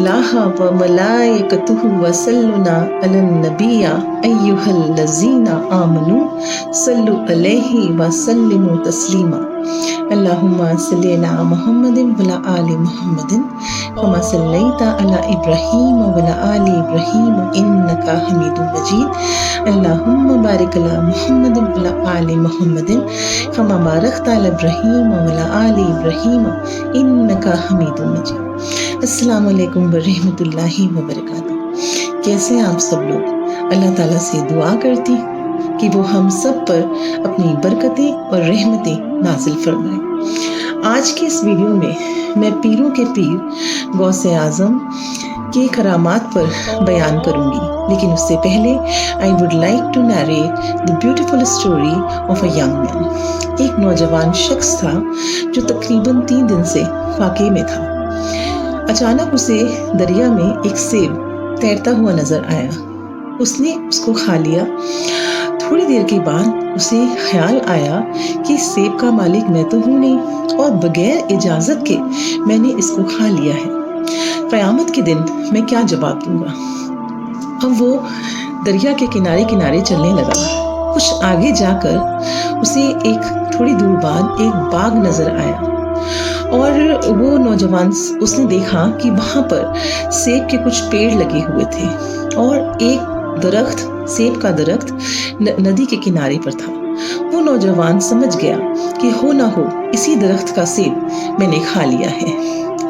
इन्नल्लाह व मलाइकतुहु यसल्लूना अलन नबिय्या अय्युहल्लज़ीना आमनू सल्लु अलैहि व सल्लिमू तस्लीमा। अल्लाहुम्मा सल्लि अला मुहम्मदिन व अला आलि मुहम्मदिन कमा सल्लैता अला इब्राहीम व अला आलि इब्राहीम इन्नका हमीदुम मजीद। अल्लाहुम्मा बारिक अला मुहम्मदिन व अला आलि मुहम्मदिन कमा बारकता अला इब्राहीम व अला आलि इब्राहीम इन्नका हमीदुम मजीद। अस्सलामु अलैकुम व रहमतुल्लाहि व बरकातुहू। कैसे हैं आप सब लोग? अल्लाह ताला से दुआ करती कि वो हम सब पर अपनी बरकतें और रहमतें नाजिल फरमाए। आज की इस वीडियो में मैं पीरों के पीर गौसे आज़म के करामात पर बयान करूंगी, लेकिन उससे पहले I would like to narrate the beautiful story of a young man. एक नौजवान शख्स था जो तकरीबन 3 दिन से फाके में था। अचानक उसे दरिया में एक सेब तैरता हुआ नजर आया। उसने उसको खा लिया। थोड़ी देर के बाद उसे ख्याल आया कि सेब का मालिक मैं तो हूं नहीं और बगैर इजाजत के मैंने इसको खा लिया है। क़यामत के दिन मैं क्या जवाब दूंगा? अब वो दरिया के किनारे किनारे चलने लगा। कुछ आगे जाकर उसे एक थोड़ी दूर बाद एक बाग नजर आया और वो नौजवान उसने देखा कि वहां पर सेब के कुछ पेड़ लगे हुए थे और एक दरख्त, सेब का दरख्त नदी के किनारे पर था। वो नौजवान समझ गया कि हो ना हो इसी दरख्त का सेब मैंने खा लिया है।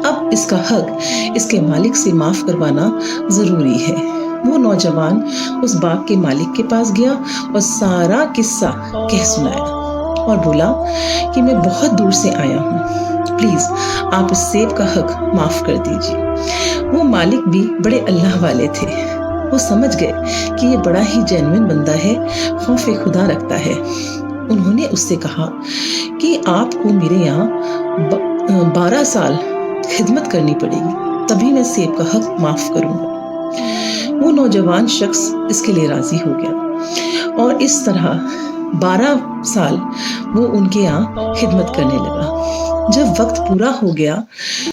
अब इसका हक इसके मालिक से माफ करवाना जरूरी है। वो नौजवान उस बाग के मालिक के पास गया और सारा किस्सा कह सुनाया और बोला कि मैं बहुत दूर से आया हूँ, प्लीज आप इस सेब का हक माफ कर दीजिए। वो मालिक भी बड़े अल्लाह वाले थे। वो समझ गए कि ये बड़ा ही जेन्युइन बंदा है, खौफ खुदा रखता है। उन्होंने उससे कहा कि आपको मेरे यहाँ 12 साल खिदमत करनी पड़ेगी, तभी मैं सेब का हक माफ करूंगा। वो नौजवान शख्स इसके लिए राजी हो गया और इस तरह 12 साल वो उनके यहाँ खिदमत करने लगा। जब वक्त पूरा हो गया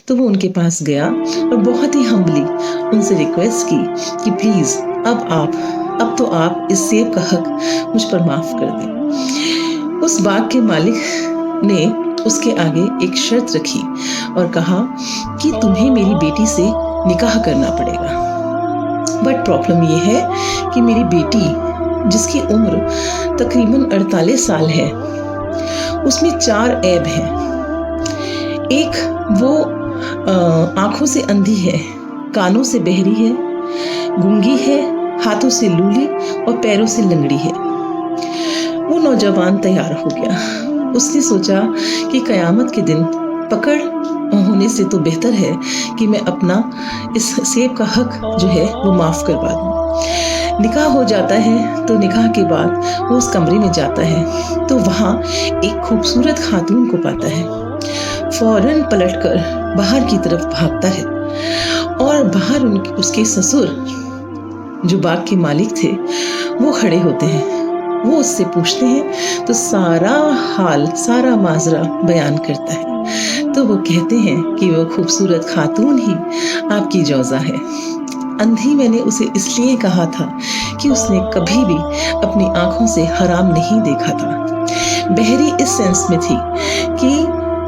तो वो उनके पास गया और बहुत ही हम्बली उनसे रिक्वेस्ट की कि प्लीज अब तो आप इस सेब का हक मुझ पर माफ कर दें। उस बाग के मालिक ने उसके आगे एक शर्त रखी और कहा कि तुम्हें मेरी बेटी से निकाह करना पड़ेगा। बट प्रॉब्लम ये है कि मेरी बेटी जिसकी उम्र तकरीबन 48 साल है, उसमें 4 ऐब हैं। एक, वो आंखों से अंधी है, कानों से बहरी है, गूंगी है, हाथों से लूली और पैरों से लंगड़ी है। वो नौजवान तैयार हो गया। उसने सोचा कि कयामत के दिन पकड़ होने से तो बेहतर है कि मैं अपना इस सेब का हक जो है वो माफ करवा दूं। निकाह हो जाता है तो निकाह के बाद वो उस कमरे में जाता है तो वहाँ एक खूबसूरत खातून को पाता है। फौरन पलटकर बाहर की तरफ भागता है और बाहर उसके ससुर जो बाग के मालिक थे वो खड़े होते हैं। वो उससे पूछते हैं तो सारा हाल, सारा माजरा बयान करता है। तो वो कहते हैं कि वो खूबसूरत खातून ही आपकी जौजा है। अंधी मैंने उसे इसलिए कहा था कि उसने कभी भी अपनी आंखों से हराम नहीं देखा था। बहरी इस सेंस में थी कि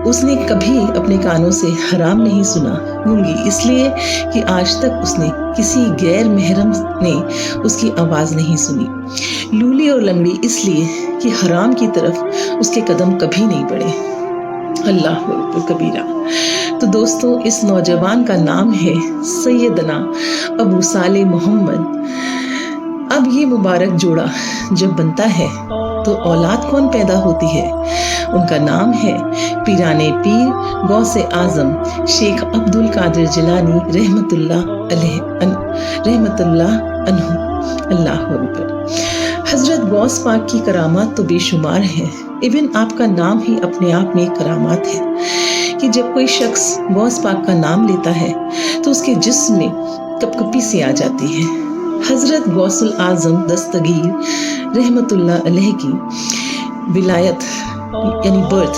उसने कभी अपने कानों से हराम नहीं सुना। गूंगी इसलिए कि आज तक उसने किसी गैर महरम ने उसकी आवाज नहीं सुनी। लूली और लंगड़ी इसलिए कि हराम की तरफ उसके कदम कभी नहीं बढ़े। अल्लाह अकबर कबीरा। तो दोस्तों, इस नौजवान का नाम है सैयदना अबू साले मोहम्मद। अब ये मुबारक जोड़ा जब बनता है तो औलाद कौन पैदा होती है? उनका नाम है पीराने पीर गौसे आजम शेख अब्दुल कादिर जिलानी रहमतुल्लाह अन्हु। अल्लाह अकबर। हजरत गौस पाक की करामात तो बेशुमार है। इवन आपका नाम ही अपने आप में एक करामात है कि जब कोई शख्स गौस पाक का नाम लेता है तो उसके जिस्म में कपकपी सी आ जाती है। हजरत गौसुल आजम दस्तगीर रहमतुल्लाह अलैह की विलायत यानी बर्थ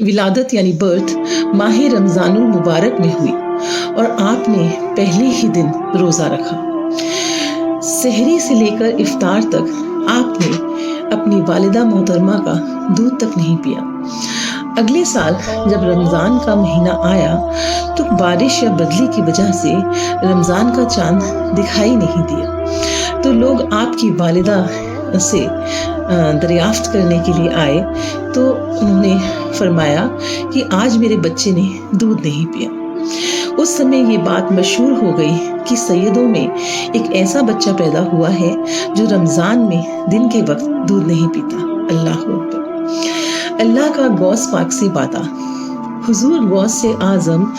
विलादत यानी बर्थ माह रमज़ानुल मुबारक में हुई और आपने पहले ही दिन रोज़ा रखा। सहरी से लेकर इफ्तार तक आपने अपनी वालिदा मोहतरमा का दूध तक नहीं पिया। अगले साल जब रमज़ान का महीना आया तो बारिश या बदली की वजह से रमज़ान का चांद दिखाई नहीं दिया, तो लोग आपकी वालिदा से दरियाफ्त करने के लिए आए तो उन्होंने फरमाया कि आज मेरे बच्चे ने दूध नहीं पिया। उस समय ये बात मशहूर हो गई कि सैयदों में एक ऐसा बच्चा पैदा हुआ है जो रमज़ान में दिन के वक्त दूध नहीं पीता। अल्लाह अकबर। अल्लाह का गौस पाक से वादा। हुजूर गौस से आज़म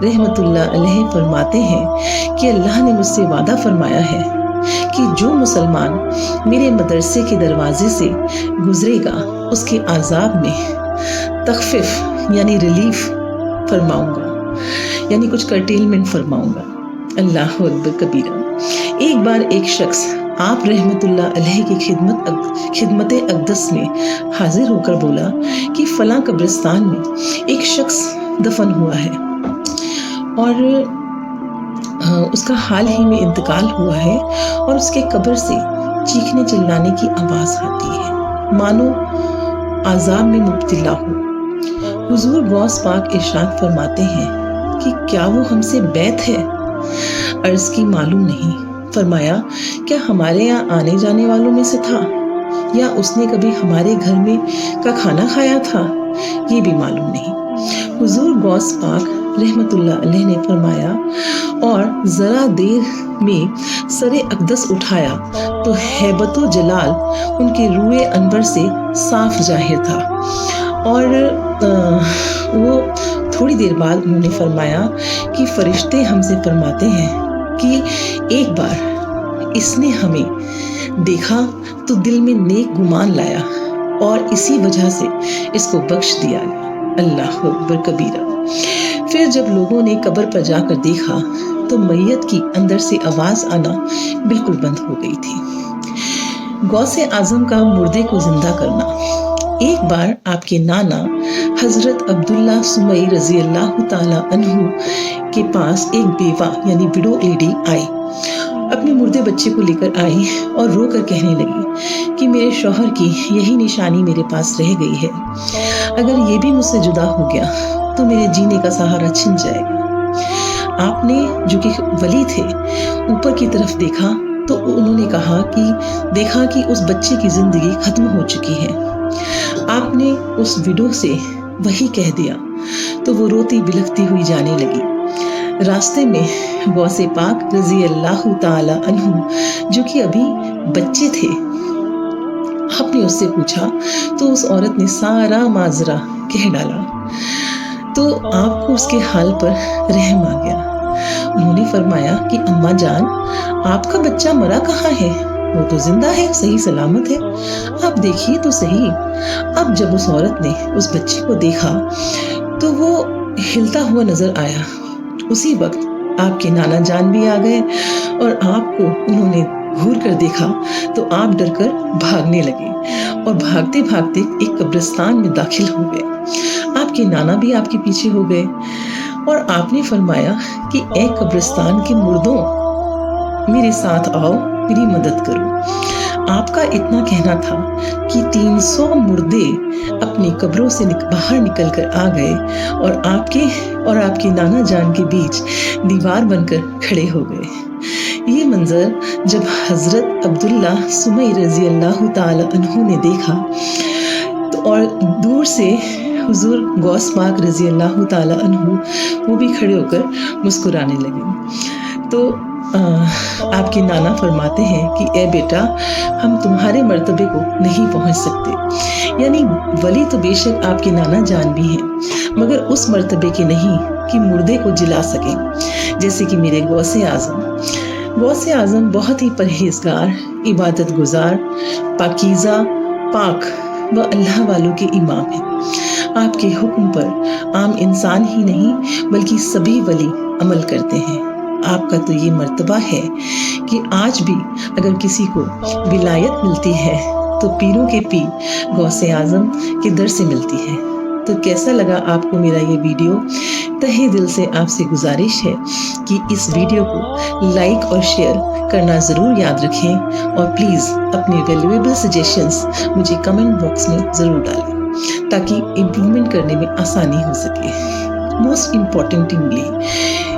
रहमतुल्लाह अलैह फरमाते हैं कि अल्लाह ने मुझसे वादा फरमाया है कि जो मुसलमान मेरे मदरसे के दरवाजे से गुजरेगा उसके आज़ाब में तखफीफ यानी रिलीफ फरमाऊंगा, यानी कुछ कर्टेलमेंट फरमाऊंगा। अल्लाह अकबर कबीरा। एक बार एक शख्स आप रहमतुल्लाह अलैह की खिदमत अक़दस में हाजिर होकर बोला कि फलां कब्रिस्तान में एक शख्स दफन हुआ है और उसका हाल ही में इंतकाल हुआ है और उसके कब्र से चीखने चिल्लाने की आवाज़ आती है, मानो आज़ाब में मुब्तला हो। हुजूर गौस पाक इरशाद फरमाते हैं कि क्या वो हमसे बैत है? अर्ज़ की मालूम नहीं। फरमाया क्या हमारे यहाँ आने जाने वालों में से था या उसने कभी हमारे घर में का खाना खाया था? ये भी मालूम नहीं। हुजूर गौस पाक रहमतुल्लाह अलैह ने फरमाया और ज़रा देर में सरे अक़दस उठाया तो हैबतो जलाल उनके रूए अनवर से साफ जाहिर था और वो थोड़ी देर बाद उन्होंने फरमाया कि फरिश्ते हमसे फरमाते हैं कि एक बार इसने हमें देखा तो दिल में नेक गुमान लाया और इसी वजह से इसको बख्श दिया गया। अल्लाह अकबर कबीरा। फिर जब लोगों ने कब्र पर जाकर देखा तो मैयत की अंदर से आवाज़ आना बिल्कुल बंद हो गई थी। गौसे आज़म का मुर्दे को जिंदा करना। एक बार आपके नाना हज़रत अब्दुल्ला सुमई रज़ी अल्लाह ताला अन्हु के पास एक बेवा यानी विडो लेडी आई, अपने मुर्दे बच्चे को लेकर आई और रो कर कहने लगी कि मेरे शौहर की यही निशानी मेरे पास रह गई है, अगर ये भी मुझसे जुदा हो गया तो मेरे जीने का सहारा छिन जाएगा। आपने जो कि वली थे ऊपर की तरफ देखा तो उन्होंने कहा कि देखा कि उस बच्चे की जिंदगी खत्म हो चुकी है। आपने उस विडो से वही कह दिया तो वो रोती बिलखती हुई जाने लगी। रास्ते में गौसे पाक रज़ी अल्लाह ताला अन्हु जो कि अभी बच्चे थे, आपने उससे पूछा तो उस औरत ने सारा माजरा कह डाला तो आपको उसके हाल पर रहम आ गया। उन्होंने फरमाया कि अम्मा जान, आपका बच्चा मरा कहाँ है? वो तो जिंदा है, सही सलामत है, आप देखिए तो सही। अब जब उस औरत ने उस बच्चे को देखा तो वो हिलता हुआ नजर आया। उसी वक्त आपके नाना जान भी आ गए और आपको उन्होंने घूर कर देखा तो आप डर कर भागने लगे और भागते भागते एक कब्रिस्तान में दाखिल हो गए। आपके नाना भी आपके पीछे हो गए और आपने फरमाया कि ए कब्रिस्तान के मुर्दों, मेरे साथ आओ, मेरी मदद करो। आपका इतना कहना था कि 300 मुर्दे अपनी कब्रों से बाहर निकल कर आ गए और आपके नाना जान के बीच दीवार बनकर खड़े हो गए। ये मंजर जब हज़रत अब्दुल्ला सुमई रज़ी अल्लाह ताला अन्हु ने देखा तो और दूर से हुजूर गौस पाक रज़ी अल्लाह ताला अन्हु वो भी खड़े होकर मुस्कुराने लगे। तो आपके नाना फरमाते हैं कि ए बेटा, हम तुम्हारे मर्तबे को नहीं पहुंच सकते। यानी वली तो बेशक आपके नाना जान भी हैं, मगर उस मर्तबे के नहीं कि मुर्दे को जिला सकें, जैसे कि मेरे गौसे आज़म बहुत ही परहेजगार, इबादत गुजार, पाकीज़ा, पाक व अल्लाह वालों के इमाम हैं। आपके हुक्म पर आम इंसान ही नहीं बल्कि सभी वली अमल करते हैं। आपका तो ये मर्तबा है कि आज भी अगर किसी को विलायत मिलती है तो पीरों के पीर गौसे आज़म के दर से मिलती है। تو کیسا لگا آپ کو میرا یہ ویڈیو؟ تہہ دل سے آپ سے گزارش ہے کہ اس ویڈیو کو لائک اور شیئر کرنا ضرور یاد رکھیں، اور پلیز اپنے ویلیویبل سجیشنز مجھے کمنٹ باکس میں ضرور ڈالیں تاکہ امپرومنٹ کرنے میں آسانی ہو سکے۔ موسٹ امپورٹنٹلی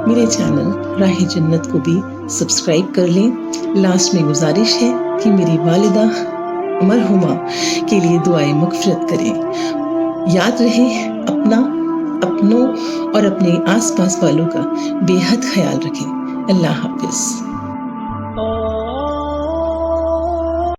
میرے چینل راہ جنت کو بھی سبسکرائب کر لیں۔ لاسٹ میں گزارش ہے کہ میری والدہ مرحومہ کے لیے دعائیں مغفرت کریں۔ یاد رہے اپنوں اور اپنے آس پاس والوں کا بے حد خیال رکھیں۔ اللہ حافظ۔